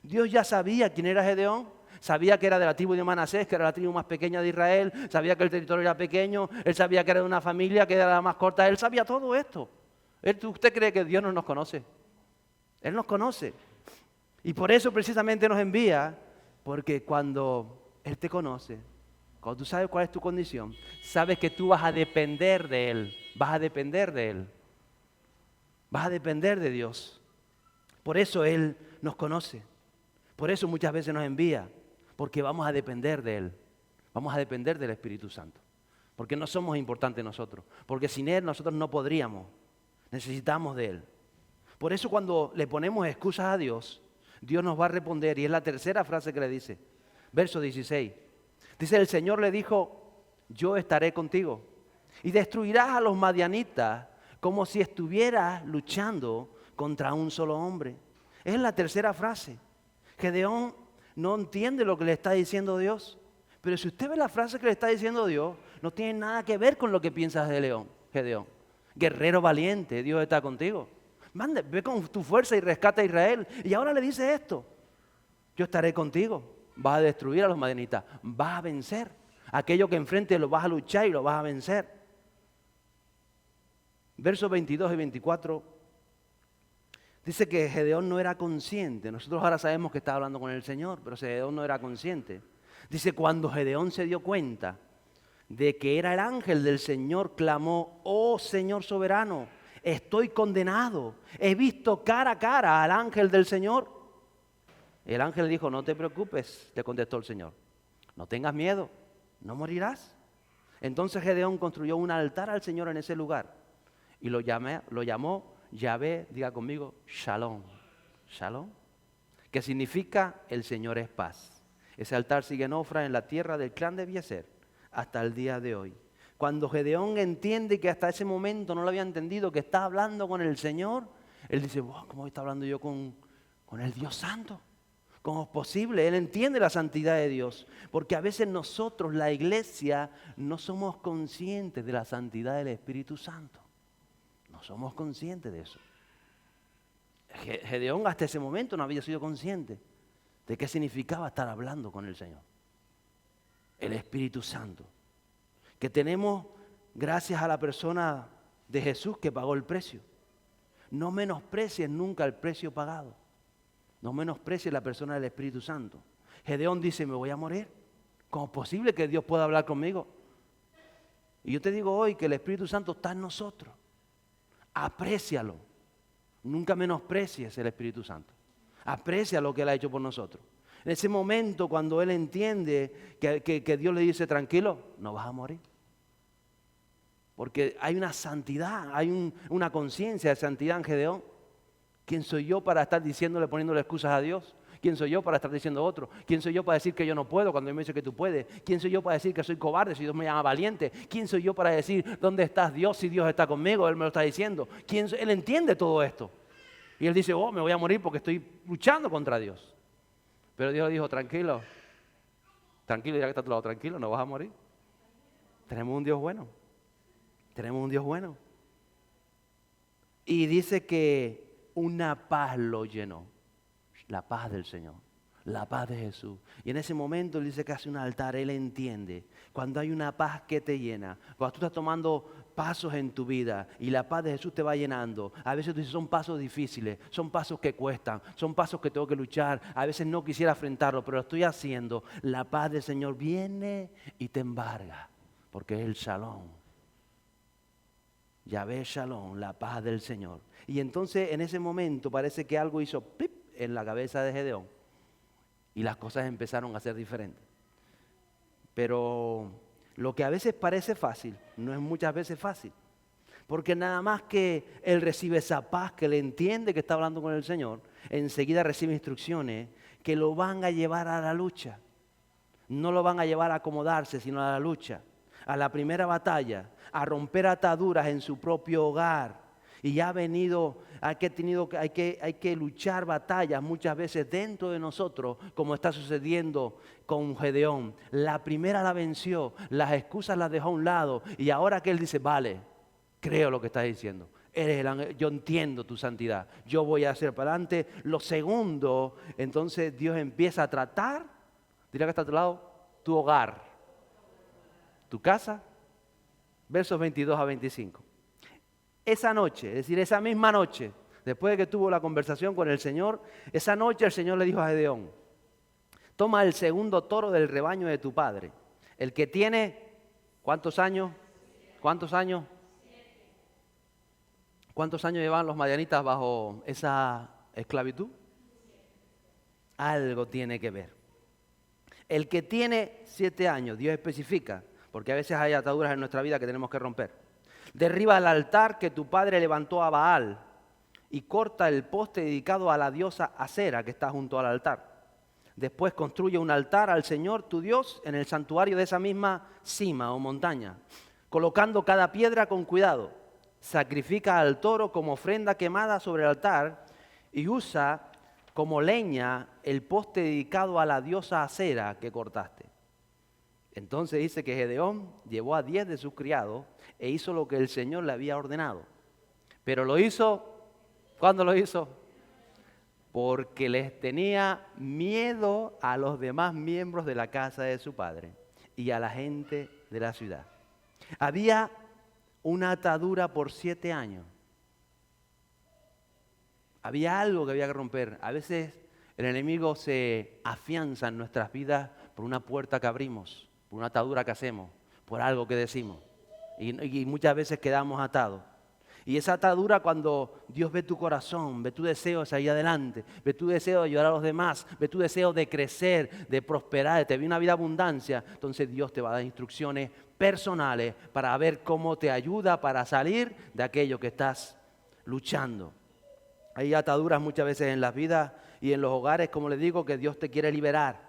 Dios ya sabía quién era Gedeón, sabía que era de la tribu de Manasés, que era la tribu más pequeña de Israel, sabía que el territorio era pequeño, él sabía que era de una familia que era la más corta, él sabía todo esto. ¿Usted cree que Dios no nos conoce? Él nos conoce. Y por eso precisamente nos envía, porque cuando Él te conoce, cuando tú sabes cuál es tu condición, sabes que tú vas a depender de Él, vas a depender de Él, vas a depender de Dios. Por eso Él nos conoce, por eso muchas veces nos envía, porque vamos a depender de Él, vamos a depender del Espíritu Santo, porque no somos importantes nosotros, porque sin Él nosotros no podríamos, necesitamos de Él. Por eso cuando le ponemos excusas a Dios, Dios nos va a responder, y es la tercera frase que le dice, verso 16. Dice, el Señor le dijo, yo estaré contigo, y destruirás a los madianitas como si estuvieras luchando contra un solo hombre. Es la tercera frase. Gedeón no entiende lo que le está diciendo Dios, pero si usted ve la frase que le está diciendo Dios, no tiene nada que ver con lo que piensas de Gedeón. Guerrero valiente, Dios está contigo. Ve con tu fuerza y rescata a Israel. Y ahora le dice esto, yo estaré contigo, vas a destruir a los madianitas, vas a vencer. Aquello que enfrente lo vas a luchar y lo vas a vencer. Versos 22 y 24 dice que Gedeón no era consciente. Nosotros ahora sabemos que está hablando con el Señor, pero Gedeón no era consciente. Dice, cuando Gedeón se dio cuenta de que era el ángel del Señor, clamó, oh Señor soberano, estoy condenado, he visto cara a cara al ángel del Señor. El ángel le dijo, no te preocupes, le contestó el Señor, no tengas miedo, no morirás. Entonces Gedeón construyó un altar al Señor en ese lugar y lo llamó Yahvé, diga conmigo, Shalom. Shalom, que significa el Señor es paz. Ese altar sigue en Ofra en la tierra del clan de Abiezer hasta el día de hoy. Cuando Gedeón entiende que hasta ese momento no lo había entendido, que está hablando con el Señor, él dice, wow, ¿cómo está hablando yo con el Dios Santo? ¿Cómo es posible? Él entiende la santidad de Dios, porque a veces nosotros, la iglesia, no somos conscientes de la santidad del Espíritu Santo. No somos conscientes de eso. Gedeón hasta ese momento no había sido consciente de qué significaba estar hablando con el Señor. El Espíritu Santo. Que tenemos gracias a la persona de Jesús que pagó el precio. No menosprecies nunca el precio pagado. No menosprecies la persona del Espíritu Santo. Gedeón dice, me voy a morir. ¿Cómo es posible que Dios pueda hablar conmigo? Y yo te digo hoy que el Espíritu Santo está en nosotros. Aprécialo. Nunca menosprecies el Espíritu Santo. Aprecia lo que Él ha hecho por nosotros. En ese momento cuando Él entiende que Dios le dice, tranquilo, no vas a morir. Porque hay una santidad, hay una conciencia de santidad en Gedeón. ¿Quién soy yo para estar diciéndole, poniéndole excusas a Dios? ¿Quién soy yo para estar diciendo otro? ¿Quién soy yo para decir que yo no puedo cuando Él me dice que tú puedes? ¿Quién soy yo para decir que soy cobarde si Dios me llama valiente? ¿Quién soy yo para decir, ¿dónde estás Dios si Dios está conmigo? Él me lo está diciendo. Él entiende todo esto. Y él dice, me voy a morir porque estoy luchando contra Dios. Pero Dios le dijo, tranquilo, tranquilo, ya que está a tu lado, tranquilo, no vas a morir. Tenemos un Dios bueno. Tenemos un Dios bueno. Y dice que una paz lo llenó. La paz del Señor, la paz de Jesús. Y en ese momento Él dice que hace un altar, Él entiende. Cuando hay una paz que te llena, cuando tú estás tomando pasos en tu vida y la paz de Jesús te va llenando. A veces tú dices, son pasos difíciles, son pasos que cuestan, son pasos que tengo que luchar. A veces no quisiera enfrentarlo, pero lo estoy haciendo. La paz del Señor viene y te embarga, porque es el Shalom. Yahvé Shalom, la paz del Señor. Y entonces en ese momento parece que algo hizo ¡pip! En la cabeza de Gedeón y las cosas empezaron a ser diferentes. Pero lo que a veces parece fácil, no es muchas veces fácil. Porque nada más que él recibe esa paz, que le entiende que está hablando con el Señor, enseguida recibe instrucciones que lo van a llevar a la lucha. No lo van a llevar a acomodarse, sino a la lucha. a la primera batalla, a romper ataduras en su propio hogar. Y ya ha venido, hay que luchar batallas muchas veces dentro de nosotros, como está sucediendo con Gedeón. La primera la venció, las excusas las dejó a un lado, y ahora que él dice, vale, creo lo que estás diciendo. Yo entiendo tu santidad, yo voy a hacer para adelante. Lo segundo, entonces Dios empieza a tratar, dirá que está a tu lado, tu hogar, tu casa, versos 22 a 25. Esa noche, es decir, esa misma noche, después de que tuvo la conversación con el Señor, esa noche el Señor le dijo a Gedeón, toma el segundo toro del rebaño de tu padre, el que tiene, ¿cuántos años? ¿Cuántos años? ¿Cuántos años llevan los madianitas bajo esa esclavitud? Algo tiene que ver. El que tiene 7 años, Dios especifica, porque a veces hay ataduras en nuestra vida que tenemos que romper. Derriba el altar que tu padre levantó a Baal y corta el poste dedicado a la diosa Acera que está junto al altar. Después construye un altar al Señor tu Dios en el santuario de esa misma cima o montaña, colocando cada piedra con cuidado. Sacrifica al toro como ofrenda quemada sobre el altar y usa como leña el poste dedicado a la diosa Acera que cortaste. Entonces dice que Gedeón llevó a 10 de sus criados e hizo lo que el Señor le había ordenado. Pero lo hizo, ¿cuándo lo hizo? Porque les tenía miedo a los demás miembros de la casa de su padre y a la gente de la ciudad. Había una atadura por 7 años. Había algo que había que romper. A veces el enemigo se afianza en nuestras vidas por una puerta que abrimos, por una atadura que hacemos, por algo que decimos. Y muchas veces quedamos atados. Y esa atadura, cuando Dios ve tu corazón, ve tu deseo de salir adelante, ve tu deseo de ayudar a los demás, ve tu deseo de crecer, de prosperar, de tener una vida de abundancia, entonces Dios te va a dar instrucciones personales para ver cómo te ayuda para salir de aquello que estás luchando. Hay ataduras muchas veces en las vidas y en los hogares, como les digo, que Dios te quiere liberar.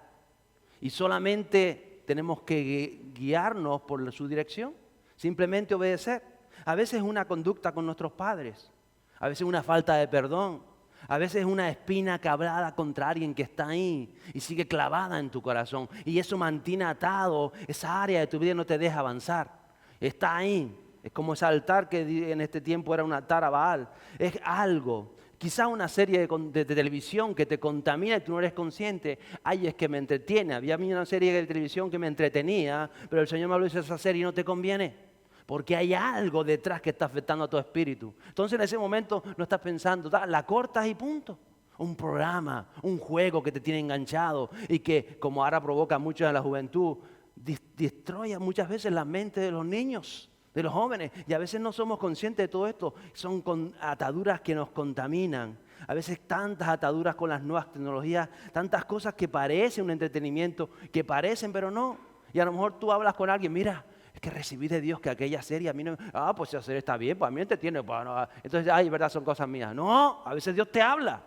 Y solamente tenemos que guiarnos por su dirección, simplemente obedecer. A veces es una conducta con nuestros padres, a veces una falta de perdón, a veces es una espina clavada contra alguien que está ahí y sigue clavada en tu corazón. Y eso mantiene atado, esa área de tu vida no te deja avanzar. Está ahí, es como ese altar que en este tiempo era un altar a Baal. Es algo, quizá una serie de televisión que te contamina y tú no eres consciente. Ay, es que me entretiene. Había a mí una serie de televisión que me entretenía, pero el Señor me habló y dice, esa serie no te conviene. Porque hay algo detrás que está afectando a tu espíritu. Entonces en ese momento no estás pensando, la cortas y punto. Un programa, un juego que te tiene enganchado y que, como ahora provoca mucho en la juventud, destruye muchas veces la mente de los niños, de los jóvenes. Y a veces no somos conscientes de todo esto. Son ataduras que nos contaminan. A veces tantas ataduras con las nuevas tecnologías, tantas cosas que parecen un entretenimiento, que parecen pero no. Y a lo mejor tú hablas con alguien, mira, es que recibí de Dios que aquella serie a mí no... pues esa serie está bien, pues a mí me entretiene. Pues, no, entonces, verdad, son cosas mías. No, a veces Dios te habla.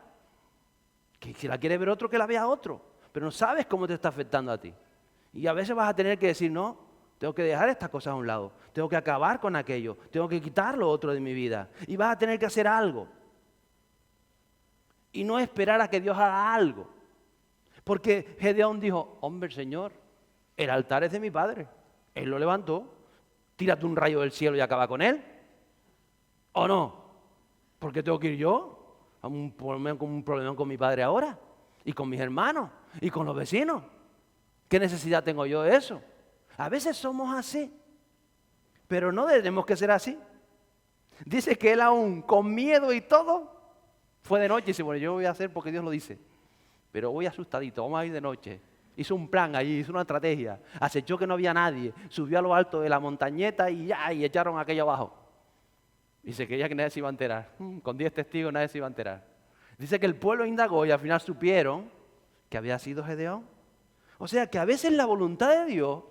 Que si la quiere ver otro, que la vea otro. Pero no sabes cómo te está afectando a ti. Y a veces vas a tener que decir, no, tengo que dejar estas cosas a un lado. Tengo que acabar con aquello. Tengo que quitar lo otro de mi vida. Y vas a tener que hacer algo. Y no esperar a que Dios haga algo. Porque Gedeón dijo, hombre, Señor, el altar es de mi padre. Él lo levantó, tírate un rayo del cielo y acaba con él. ¿O no? ¿Por qué tengo que ir yo a un problema con mi padre ahora? Y con mis hermanos, y con los vecinos. ¿Qué necesidad tengo yo de eso? A veces somos así, pero no tenemos que ser así. Dice que él aún, con miedo y todo, fue de noche y dice, bueno, yo voy a hacer porque Dios lo dice. Pero voy asustadito, vamos a ir de noche. Hizo un plan allí, hizo una estrategia, acechó que no había nadie, subió a lo alto de la montañeta y echaron aquello abajo. Dice que ya que nadie se iba a enterar, con 10 testigos nadie se iba a enterar. Dice que el pueblo indagó y al final supieron que había sido Gedeón. O sea que a veces la voluntad de Dios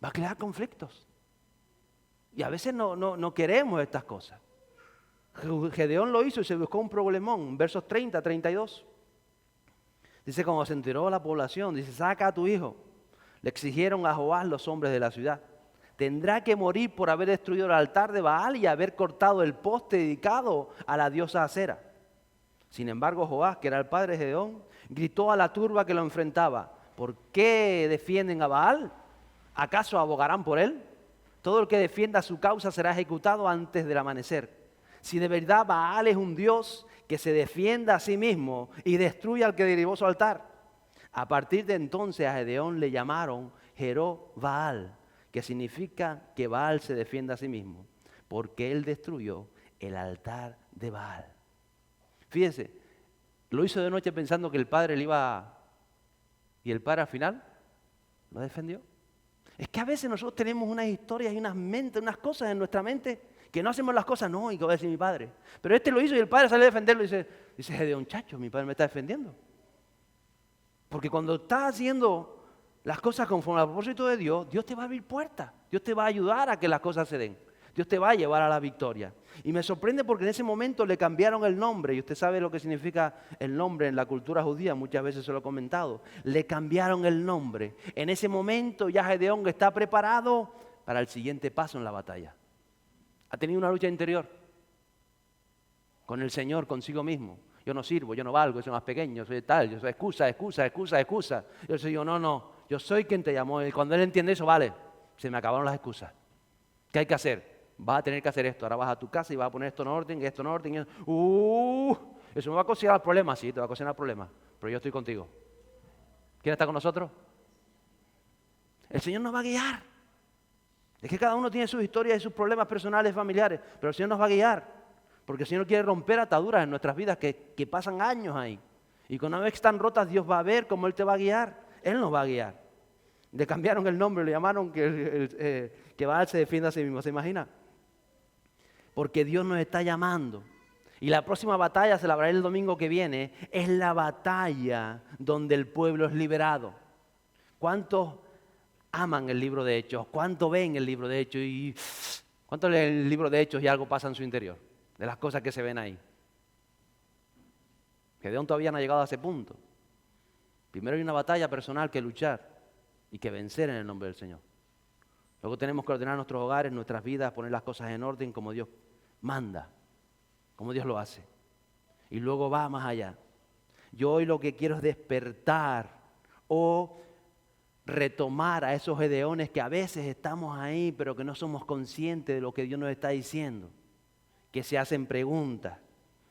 va a crear conflictos. Y a veces no queremos estas cosas. Gedeón lo hizo y se buscó un problemón, versos 30, 32. Dice, cuando se enteró la población, dice, saca a tu hijo. Le exigieron a Joás los hombres de la ciudad. tendrá que morir por haber destruido el altar de Baal y haber cortado el poste dedicado a la diosa Acera. Sin embargo, Joás, que era el padre de Gedeón, gritó a la turba que lo enfrentaba: ¿por qué defienden a Baal? ¿Acaso abogarán por él? Todo el que defienda su causa será ejecutado antes del amanecer. Si de verdad Baal es un dios, que se defienda a sí mismo y destruya al que derribó su altar. A partir de entonces a Gedeón le llamaron Jerobbaal, que significa que Baal se defienda a sí mismo, porque él destruyó el altar de Baal. Fíjense, lo hizo de noche pensando que el padre le iba y el padre al final lo defendió. Es que a veces nosotros tenemos unas historias y unas mentes, unas cosas en nuestra mente que no hacemos las cosas, no, y que va a decir mi padre. Pero este lo hizo y el padre sale a defenderlo y dice Gedeón, chacho, mi padre me está defendiendo. Porque cuando estás haciendo las cosas conforme al propósito de Dios, Dios te va a abrir puertas, Dios te va a ayudar a que las cosas se den. Dios te va a llevar a la victoria. Y me sorprende porque en ese momento le cambiaron el nombre. Y usted sabe lo que significa el nombre en la cultura judía. Muchas veces se lo he comentado. Le cambiaron el nombre. En ese momento ya Gedeón está preparado para el siguiente paso en la batalla. Ha tenido una lucha interior con el Señor, consigo mismo. Yo no sirvo, yo no valgo, yo soy más pequeño, yo soy tal, yo soy excusa. Yo soy no, yo soy quien te llamó. Y cuando él entiende eso, vale, se me acabaron las excusas. ¿Qué hay que hacer? Vas a tener que hacer esto. Ahora vas a tu casa y vas a poner esto en orden, esto en orden. Eso me va a ocasionar problemas. Sí, te va a ocasionar problemas. Pero yo estoy contigo. ¿Quién está con nosotros? El Señor nos va a guiar. Es que cada uno tiene sus historias y sus problemas personales, familiares. Pero el Señor nos va a guiar. Porque el Señor quiere romper ataduras en nuestras vidas que pasan años ahí. Y cuando una vez que están rotas, Dios va a ver cómo Él te va a guiar. Él nos va a guiar. Le cambiaron el nombre, le llamaron que Baal se defienda a sí mismo. ¿Se imagina? Porque Dios nos está llamando. Y la próxima batalla, se la habrá el domingo que viene, es la batalla donde el pueblo es liberado. ¿Cuántos aman el libro de Hechos? ¿Cuántos ven el libro de Hechos? ¿Y cuántos leen el libro de Hechos y algo pasa en su interior? De las cosas que se ven ahí. Gedeón todavía no ha llegado a ese punto. Primero hay una batalla personal que luchar y que vencer en el nombre del Señor. Luego tenemos que ordenar nuestros hogares, nuestras vidas, poner las cosas en orden como Dios manda, como Dios lo hace. Y luego va más allá. Yo hoy lo que quiero es despertar o retomar a esos Gedeones que a veces estamos ahí, pero que no somos conscientes de lo que Dios nos está diciendo. Que se hacen preguntas.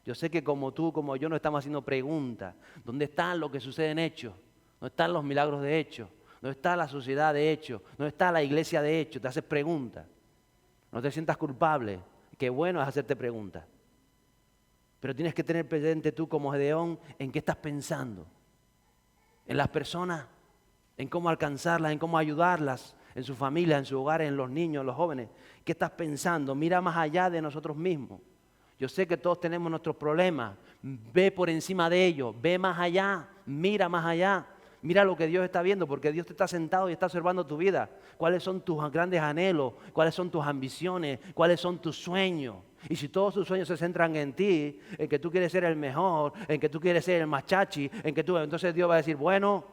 Yo sé que como tú, como yo, no estamos haciendo preguntas. ¿Dónde están lo que sucede en Hechos? ¿Dónde están los milagros de Hechos? ¿Dónde está la sociedad de Hechos? ¿Dónde está la iglesia de Hechos? Te haces preguntas. No te sientas culpable. Qué bueno es hacerte preguntas. Pero tienes que tener presente tú como Gedeón en qué estás pensando. En las personas, en cómo alcanzarlas, en cómo ayudarlas, en su familia, en su hogar, en los niños, en los jóvenes. ¿Qué estás pensando? Mira más allá de nosotros mismos. Yo sé que todos tenemos nuestros problemas. Ve por encima de ellos. Ve más allá. Mira más allá. Mira lo que Dios está viendo, porque Dios te está sentado y está observando tu vida. ¿Cuáles son tus grandes anhelos? ¿Cuáles son tus ambiciones? ¿Cuáles son tus sueños? Y si todos tus sueños se centran en ti, en que tú quieres ser el mejor, en que tú quieres ser el más chachi, entonces Dios va a decir, bueno,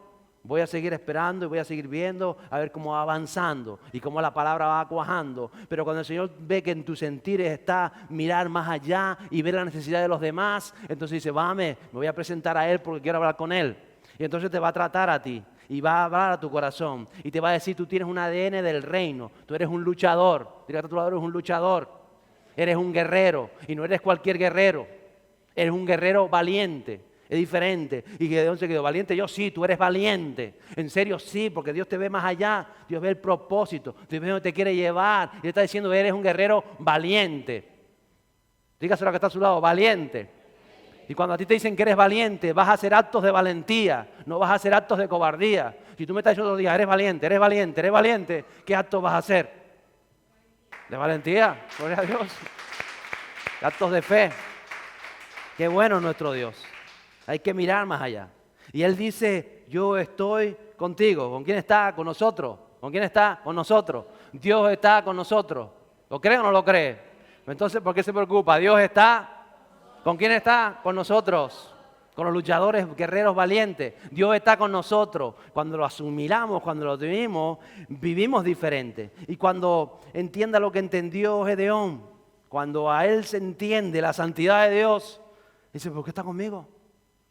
voy a seguir esperando y voy a seguir viendo a ver cómo va avanzando y cómo la palabra va cuajando. Pero cuando el Señor ve que en tus sentires está mirar más allá y ver la necesidad de los demás, entonces dice, me voy a presentar a Él porque quiero hablar con Él. Y entonces te va a tratar a ti y va a hablar a tu corazón y te va a decir, tú tienes un ADN del reino, tú eres un luchador. Dile a tu lado, eres un luchador, eres un guerrero y no eres cualquier guerrero, eres un guerrero valiente. Es diferente. Y Gedeón se quedó valiente. Yo sí, tú eres valiente. En serio sí, porque Dios te ve más allá. Dios ve el propósito. Dios ve dónde te quiere llevar. Y le está diciendo, eres un guerrero valiente. Dígaselo a que está a su lado, valiente. Y cuando a ti te dicen que eres valiente, vas a hacer actos de valentía. No vas a hacer actos de cobardía. Si tú me estás diciendo todos los días, eres valiente, eres valiente, eres valiente, ¿qué actos vas a hacer? De valentía. Gloria a Dios. Actos de fe. Qué bueno es nuestro Dios. Hay que mirar más allá. Y Él dice, yo estoy contigo. ¿Con quién está? Con nosotros. ¿Con quién está? Con nosotros. Dios está con nosotros. ¿Lo cree o no lo cree? Entonces, ¿por qué se preocupa? Dios está. ¿Con quién está? Con nosotros. con los luchadores guerreros valientes. Dios está con nosotros. Cuando lo asimilamos, cuando lo vivimos, vivimos diferente. Y cuando entienda lo que entendió Gedeón, cuando a él se entiende la santidad de Dios, dice, ¿por qué está conmigo?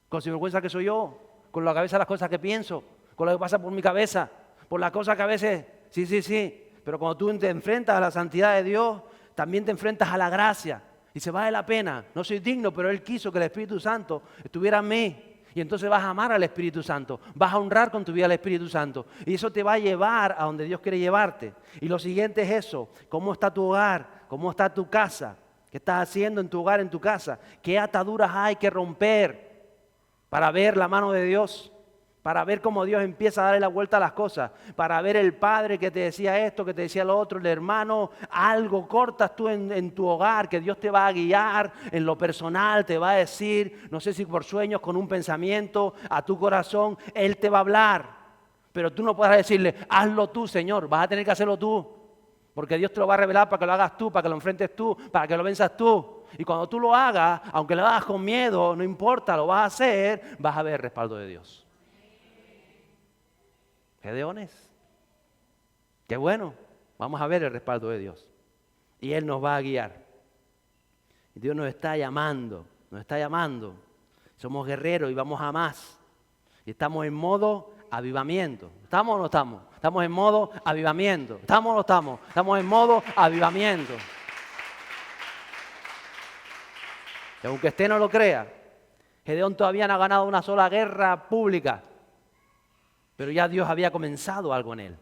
Con sinvergüenza que soy yo, con la cabeza las cosas que pienso, con lo que pasa por mi cabeza, por las cosas que a veces, sí. Pero cuando tú te enfrentas a la santidad de Dios, también te enfrentas a la gracia. Y se vale la pena. No soy digno, pero Él quiso que el Espíritu Santo estuviera en mí. Y entonces vas a amar al Espíritu Santo. Vas a honrar con tu vida al Espíritu Santo. Y eso te va a llevar a donde Dios quiere llevarte. Y lo siguiente es eso. ¿Cómo está tu hogar? ¿Cómo está tu casa? ¿Qué estás haciendo en tu hogar, en tu casa? ¿Qué ataduras hay que romper para ver la mano de Dios? Para ver cómo Dios empieza a darle la vuelta a las cosas, para ver el padre que te decía esto, que te decía lo otro, el hermano, algo cortas tú en tu hogar, que Dios te va a guiar en lo personal, te va a decir, no sé si por sueños, con un pensamiento, a tu corazón, Él te va a hablar, pero tú no puedes decirle, hazlo tú, Señor, vas a tener que hacerlo tú, porque Dios te lo va a revelar para que lo hagas tú, para que lo enfrentes tú, para que lo venzas tú, y cuando tú lo hagas, aunque lo hagas con miedo, no importa, lo vas a hacer, vas a ver el respaldo de Dios. Gedeones, qué bueno, vamos a ver el respaldo de Dios y Él nos va a guiar. Y Dios nos está llamando, somos guerreros y vamos a más y estamos en modo avivamiento. ¿Estamos o no estamos? Estamos en modo avivamiento. ¿Estamos o no estamos? Estamos en modo avivamiento. Y aunque usted no lo crea, Gedeón todavía no ha ganado una sola guerra pública. Pero ya Dios había comenzado algo en él.